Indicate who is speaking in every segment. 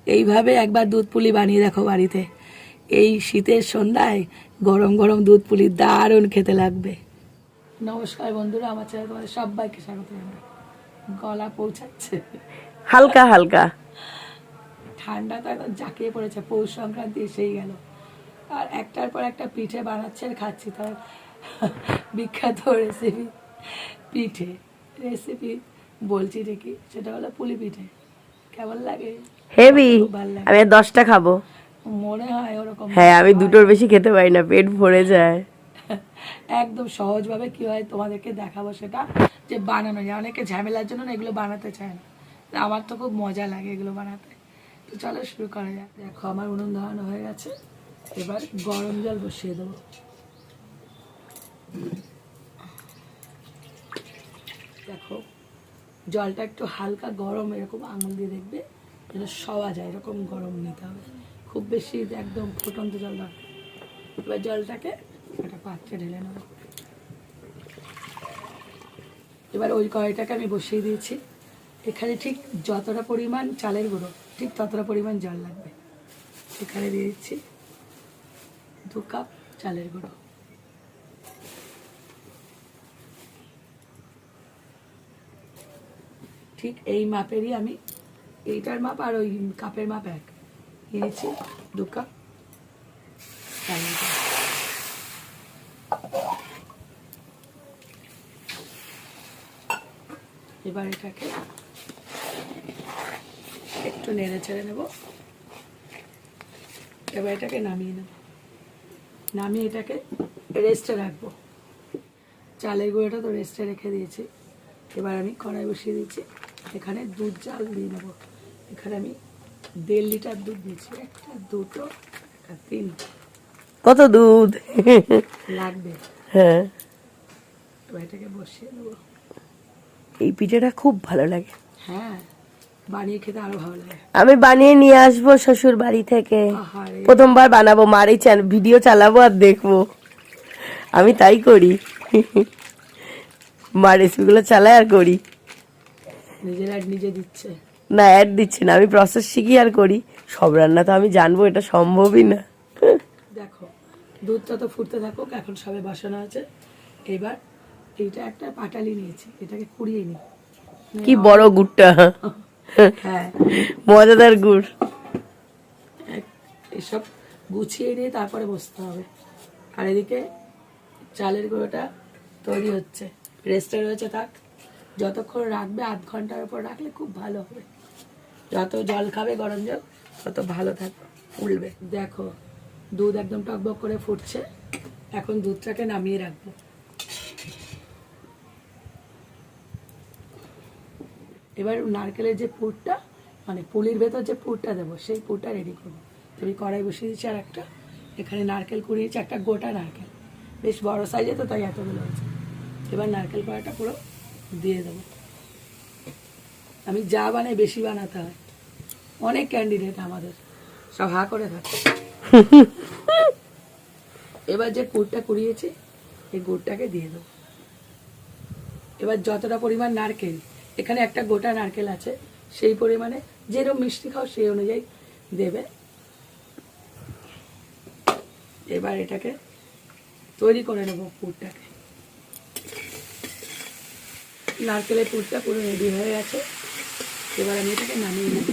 Speaker 1: এইভাবে একবার দুধ পুলি বানিয়ে দেখো বাড়িতে, এই শীতের সন্ধ্যায় গরম গরম দুধ পুলি দারুণ খেতে লাগবে। নমস্কার বন্ধুরা, আমার চ্যানেলে তোমাদের সবাইকে স্বাগত জানাই। গলা পৌঁছাচ্ছে
Speaker 2: হালকা হালকা,
Speaker 1: ঠান্ডা তো একদম জাঁকিয়ে পড়েছে, পৌষ সংক্রান্তি এসেই গেল, আর একটার পর একটা পিঠে বানাচ্ছে আর খাচ্ছি। তার বিখ্যাত রেসিপি পিঠে রেসিপি বলছি দেখি, সেটা হলো পুলি পিঠে। কেমন লাগে?
Speaker 2: হেভি।
Speaker 1: খুব ভালো লাগে,
Speaker 2: আমি 10টা খাবো।
Speaker 1: মনে হয় ওরকম।
Speaker 2: হ্যাঁ, আমি দুটোর বেশি খেতে পারি না, পেট ভরে যায়।
Speaker 1: একদম সহজভাবে কি হয় তোমাদেরকে দেখাবো, সেটা যে বানানো যায়। অনেকে ঝামেলার জন্য না এগুলো বানাতে চায় না, আমার তো খুব মজা লাগে এগুলো বানাতে। তো চলো শুরু করা যাক। দেখো আমার উনুন ধরানো হয়ে গেছে, এবার গরম জল বসিয়ে দেবো। দেখো জলটা একটু হালকা গরম, এরকম আঙুল দিয়ে দেখবে যেন সওয়া যায়, এরকম গরম নিতে হবে, খুব বেশি একদম ফুটন্ত জল দরকার। এবার জলটাকে একটা পাত্রে ঢেলে নেব। এবার ওই কড়াইটাকে আমি বসিয়ে দিয়েছি। এখানে ঠিক যতটা পরিমাণ চালের গুঁড়ো, ঠিক ততটা পরিমাণ জল লাগবে। এখানে দিয়ে দিচ্ছি 2 কাপ চালের গুঁড়ো। ঠিক এই মাপেরই আমি, এইটার মাপ আর ওই কাপের মাপ এক নিয়েছি, 2 কাপ চালের গুঁড়ো। এবার এটাকে একটু নেড়ে ছেড়ে নেব। এবার এটাকে নামিয়ে নেব, নামিয়ে এটাকে রেস্টে রাখবো। চালের গুঁড়োটা তো রেস্টে রেখে দিয়েছি। এবার আমি কড়াই বসিয়ে দিচ্ছি, এখানে দুধ জাল দিয়ে নেবো। এখানে আমি 1.5 লিটার দুধ দিয়েছি, 1টা 2টো 3
Speaker 2: কত দুধ
Speaker 1: লাগবে।
Speaker 2: হ্যাঁ,
Speaker 1: এবার এটাকে বসিয়ে দেবো।
Speaker 2: এই পিঠেটা খুব ভালো লাগে।
Speaker 1: হ্যাঁ, বানিয়ে খেতে আরো ভালো লাগে।
Speaker 2: আমি বানিয়ে নিয়ে আসবো শ্বশুর বাড়ি থেকে।
Speaker 1: আহারে,
Speaker 2: প্রথমবার বানাবো, মার এই ভিডিও চালাবো আর দেখবো। আমি তাই করি, মার রেসিপিগুলো চালাই আর করি।
Speaker 1: নিজের আর নিজে দিচ্ছে
Speaker 2: না, অ্যাড দিচ্ছি না, আমি প্রসেস শিখি আর করি। সব রান্না তো আমি জানবো, এটা সম্ভবই না।
Speaker 1: দেখো দুধটা তো ফুটতে থাকুক, এখন সবে বসানো আছে। এবার এইটা একটা পাটালি নিয়েছি, এটাকে কুড়িয়ে নিই।
Speaker 2: কি বড় গুড়টা,
Speaker 1: হ্যাঁ,
Speaker 2: মজাদার গুড়।
Speaker 1: এসব গুছিয়ে নিয়ে তারপরে বসতে হবে। আর এদিকে চালের গুঁড়োটা তৈরি হচ্ছে, রেস্টে রয়েছে, থাক। যতক্ষণ রাখবে, 1/2 ঘন্টার উপর রাখলে খুব ভালো হবে। যত জল খাবে গরম জল, তত ভালো থাকবে, ফুলবে। দেখো দুধ একদম টকবক করে ফুটছে, এখন দুধটাকে নামিয়ে রাখবো। এবার নারকেলের যে পুরটা, মানে পুলির ভেতর যে পুরটা দেবো, সেই পুরটা রেডি করবো। আমি কড়াই বসিয়ে দিচ্ছি আর একটা, এখানে নারকেল কুড়িয়েছি, একটা গোটা নারকেল, বেশ বড় সাইজে তো, তাই এতগুলো হয়েছে। এবার নারকেল কড়াটা পুরো দিয়ে দেবো। আমি যা বানাই বেশি বানাতে হয়, অনেক ক্যান্ডিডেট আমাদের, সব হা করে থাকে। এবার যে গুড়টা কুড়িয়েছি, এই গুড়টাকে দিয়ে দেবো। এবার যতটা পরিমাণ নারকেল, এখানে একটা গোটা নারকেল আছে, সেই পরিমাণে যেরকম মিষ্টি খাও সেই অনুযায়ী দেবে। এবার এটাকে তৈরি করে নেব পুরটাকে। নারকেলের পুরটা পুরো রেডি হয়ে গেছে। এবার আমি এটাকে নামিয়ে নেব।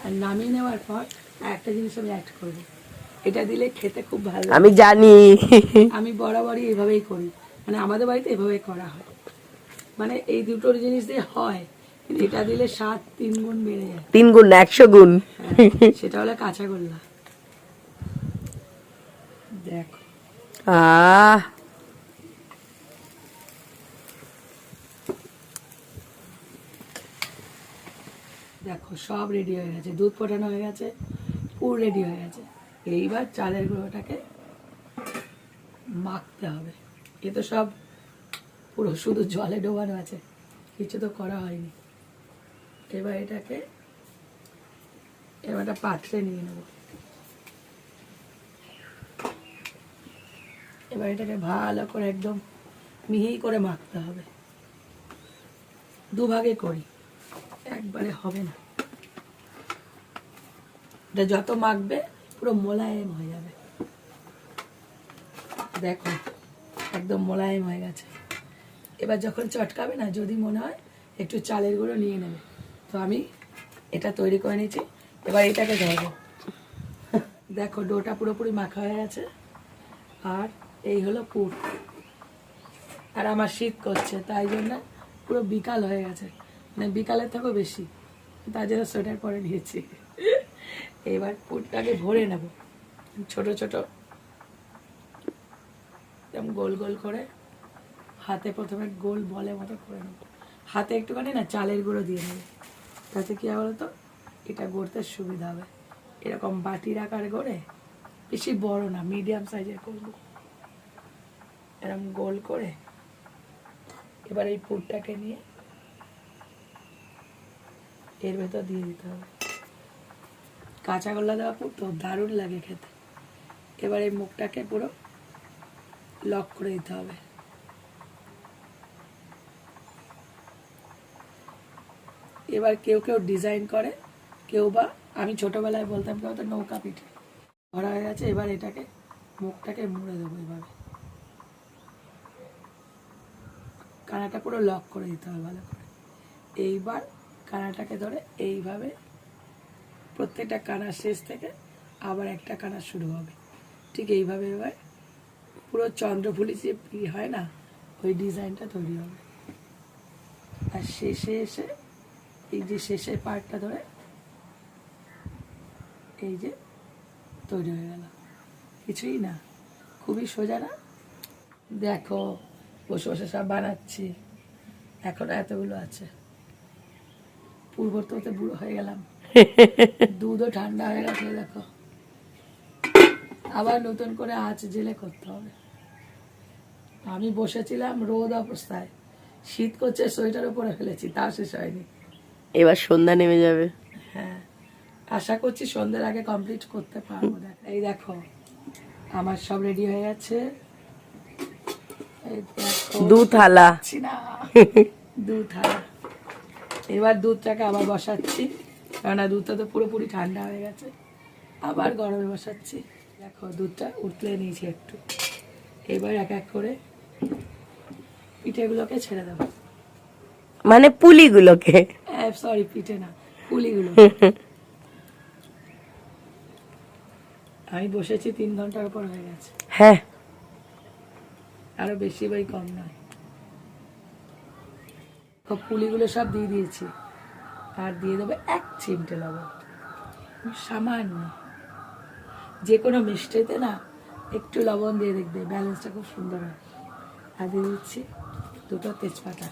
Speaker 1: আর নামিয়ে নেওয়ার পর একটা জিনিস আমি অ্যাড করব, এটা দিলে খেতে খুব ভালো লাগে।
Speaker 2: আমি জানি,
Speaker 1: আমি বরাবরই এভাবেই করি, মানে আমাদের বাড়িতে এভাবেই করা হয়। মানে এই দুটোর জিনিস দিয়ে হয়, কিন্তু এটা দিলে স্বাদ 3 গুণ বেড়ে যায়।
Speaker 2: 3 গুণ না, 100 গুণ।
Speaker 1: সেটা হলো কাঁচাগোল্লা। দেখো
Speaker 2: আহ,
Speaker 1: দেখো সব রেডি হয়ে গেছে, দুধ ফোটানো হয়ে গেছে, পুর রেডি হয়ে গেছে। এইবার চালের গুঁড়োটাকে মাখতে হবে। এ তো সব পুরো শুধু জলে ডোবানো আছে, কিছু তো করা হয়নি। এবার এটাকে এবার একটা পাত্রে নিয়ে নেব। এবার এটাকে ভালো করে একদম মিহি করে মাখতে হবে। 2 ভাগে করি, একবারে হবে না। এটা যত মাখবে পুরো মোলায়েম হয়ে যাবে। দেখো একদম মোলায়েম হয়ে গেছে। এবার যখন চটকাবে না, যদি মনে হয় একটু চালের গুঁড়ো নিয়ে নেবে। তো আমি এটা তৈরি করে নিয়েছি, এবার এটাকে ধরবো। দেখো ডোটা পুরোপুরি মাখা হয়ে গেছে। আর এই হলো পুর। আর আমার শীত করছে, তাই জন্য পুরো বিকাল হয়ে গেছে, মানে বিকালের থেকেও বেশি, তার জন্য সোয়েটার পরে নিয়েছি। এবার পুরটাকে ভরে নেব ছোট ছোট, এরকম গোল গোল করে। হাতে প্রথমে গোল বলের মতো করে নেব। হাতে একটুখানি না চালের গুঁড়ো দিয়ে নেবে, তাতে কী হবে তো এটা গড়তে সুবিধা হবে। এরকম বাটির আকার গড়ে, বেশি বড় না, মিডিয়াম সাইজের করব। এরকম গোল করে এবার এই পুরটাকে নিয়ে এর ভেতর দিয়ে দিতে হবে। কাঁচা গোল্লা দেওয়া পুর তো দারুণ লাগে খেতে। এবার এই মুখটাকে পুরো লক করে দিতে হবে। এবার কেউ কেউ ডিজাইন করে, কেউ বা, আমি ছোটবেলায় বলতাম কেউ তো নৌকা পিঠে। ভরা হয়ে গেছে, এবার এটাকে মুখটাকে মুড়ে দেবো। এভাবে কানাটা পুরো লক করে দিতে হবে ভালো করে। এইবার কানাটাকে ধরে এইভাবে প্রত্যেকটা কানার শেষ থেকে আবার একটা কানা শুরু হবে, ঠিক এইভাবে। এবার পুরো চন্দ্রফুলি যে হয় না, ওই ডিজাইনটা তৈরি হবে। আর শেষে এসে এই যে শেষের পার্টটা ধরে এই যে তৈরি হয়ে গেল। কিছুই না, খুবই সোজা না? দেখো বসে বসে সব বানাচ্ছি, এখনো এতগুলো আছে। পূর্বতে বুড়ো হয়ে গেলাম, দুধও ঠান্ডা হয়ে গেছে। দেখো আবার নতুন করে আঁচ জেলে করতে হবে। আমি বসেছিলাম রোদ অবস্থায়, শীত করছে, সোয়েটার উপরে ফেলেছি, তা শেষ হয়নি।
Speaker 2: এবার সন্ধ্যা নেমে যাবে।
Speaker 1: হ্যাঁ, আশা করছি সন্ধ্যের আগে কমপ্লিট করতে পারবো। এই দেখো আমার সব রেডি হয়ে গেছে। এই দেখো,
Speaker 2: দু থালা।
Speaker 1: পাচ্ছি না, দুধ থালা। এবার দুধটাকে আবার বসাচ্ছি, কেননা দুধটা তো পুরোপুরি ঠান্ডা হয়ে গেছে। আবার গরমে বসাচ্ছি। দেখো দুধটা উতলে নিয়েছি একটু। এবার এক এক করে পিঠেগুলোকে ছেড়ে দেবো।
Speaker 2: মানে পুলিগুলোকে?
Speaker 1: সরি, পিঠে না, পুলিগুলো। আমি বসেছি 3 ঘন্টার উপর হয়ে গেছে।
Speaker 2: হ্যাঁ,
Speaker 1: আরো বেশি বই কম নয়। পুলিগুলো সব দিয়ে দিয়েছি, আর দিয়ে দেবো 1 চিমটে লবণ, সামান্য। যে কোনো মিষ্টিতে না একটু লবণ দিয়ে দেখবে, ব্যালেন্সটা খুব সুন্দর হয়। আর দিয়ে দিচ্ছি 2টো তেজপাতা।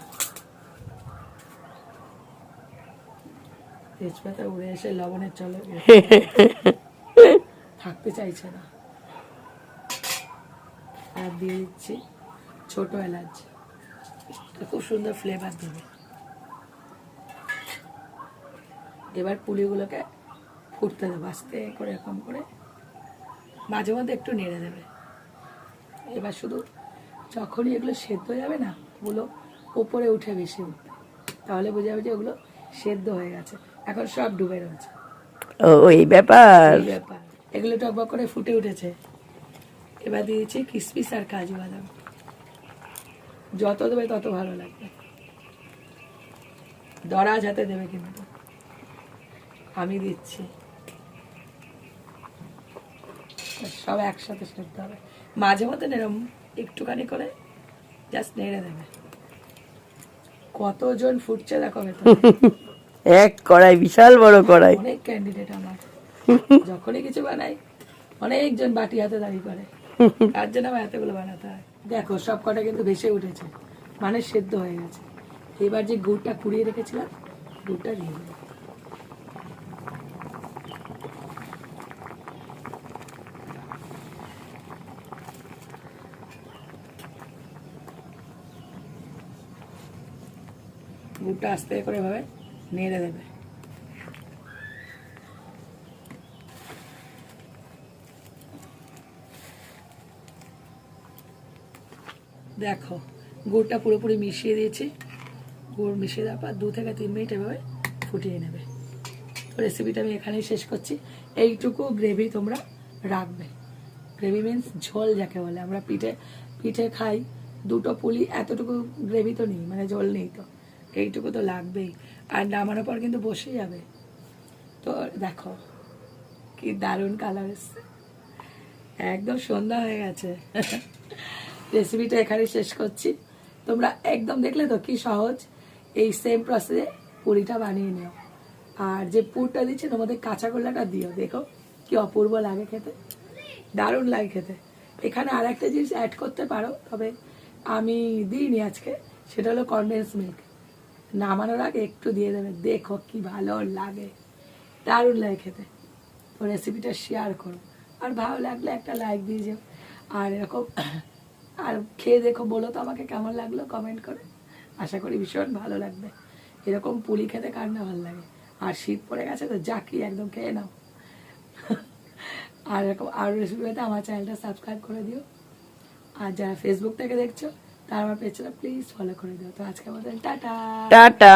Speaker 1: তেজপাতা উড়ে এসে লবণের চলে থাকতে চাইছে না। আর দিয়ে দিচ্ছি ছোট এলাচ, খুব সুন্দর ফ্লেভার দেবে। এবার পুলিগুলোকে ফুটতে দেবো আস্তে করে, এরকম করে মাঝে মধ্যে একটু নেড়ে দেবে। এবার শুধু যখনই এগুলো সেদ্ধ হয়ে যাবে না, ওগুলো ওপরে উঠে বেশি উঠবে, তাহলে বোঝা যাবে যে ওগুলো সেদ্ধ হয়ে গেছে। এখন সব ডুবে রয়েছে।
Speaker 2: ওই ব্যাপার।
Speaker 1: এই ব্যাপার, এগুলো টকবক করে ফুটে উঠেছে। এবার দিয়েছি কিশমিশ আর কাজু বাদাম। যত দেবে তত ভালো লাগবে, দরাজ হাতে দেবে কিন্তু। আমি দিচ্ছি, সব একসাথে সেদ্ধ হবে। মাঝে মধ্যে এরকম একটুখানি করে জাস্ট নেড়ে দেবে। কতজন ফুটছে দেখো ভেতরে।
Speaker 2: এক কড়াই, বিশাল বড় কড়াই।
Speaker 1: অনেক ক্যান্ডিডেট আমার, যখনই কিছু বানাই অনেকজন বাটি হাতে দাঁড়িয়ে করে, তার জন্য আমার এতগুলো বানাতে হয়। দেখো সব কটা কিন্তু ভেসে উঠেছে, মানে সেদ্ধ হয়ে গেছে। এবার যে গুড়টা কুড়িয়ে রেখেছিলাম, গুড়টা দিয়ে দেবো। গুড়টা আস্তে করে ভাবে নেড়ে দেবে। দেখো গুড়টা পুরোপুরি মিশিয়ে দিয়েছি। গুড় মিশিয়ে দেওয়ার পর 2 থেকে 3 মিনিট এভাবে ফুটিয়ে নেবে। তো রেসিপিটা আমি এখানেই শেষ করছি। এইটুকু গ্রেভি তোমরা রাখবে। গ্রেভি মিন্স ঝোল যাকে বলে, আমরা পিঠে পিঠে খাই দুটো পুলি, এতটুকু গ্রেভি তো নেই, মানে ঝোল নেই, তো এইটুকু তো লাগবেই। আর নামানোর পর কিন্তু বসে যাবে। তো দেখো কি দারুণ কালার এসছে, একদম সন্ধ্যা হয়ে গেছে। রেসিপিটা এখানে শেষ করছি। তোমরা একদম দেখলে তো কি সহজ, এই সেম প্রসেসে পুরিটা বানিয়ে নিও। আর যে পুরটা দিচ্ছে তোমাদের কাঁচা গোল্লাটা দিও, দেখো কি অপূর্ব লাগে খেতে, দারুণ লাগে খেতে। এখানে আর একটা জিনিস অ্যাড করতে পারো, তবে আমি দিইনি আজকে, সেটা হলো কনডেন্স মিল্ক। নামানোর আগে একটু দিয়ে দেবে, দেখো কি ভালো লাগে, দারুণ লাগে খেতে। তো রেসিপিটা শেয়ার করো, আর ভালো লাগলে একটা লাইক দিয়ে যাও। আর এরকম আর খেয়ে দেখো, বলো তো আমাকে কেমন লাগলো কমেন্ট করে। আশা করি ভীষণ ভালো লাগবে। এরকম পুলি খেতে কার না ভালো লাগে। আর শীত পড়ে গেছে তো জাকি একদম খেয়ে নাও। আর এরকম আরও রেসিপি পেতে আমার চ্যানেলটা সাবস্ক্রাইব করে দিও। আর যারা ফেসবুক থেকে দেখছো তারা আমার পেজটা প্লিজ ফলো করে দিও। তো আজকে আমাদের টাটা।
Speaker 2: টাটা।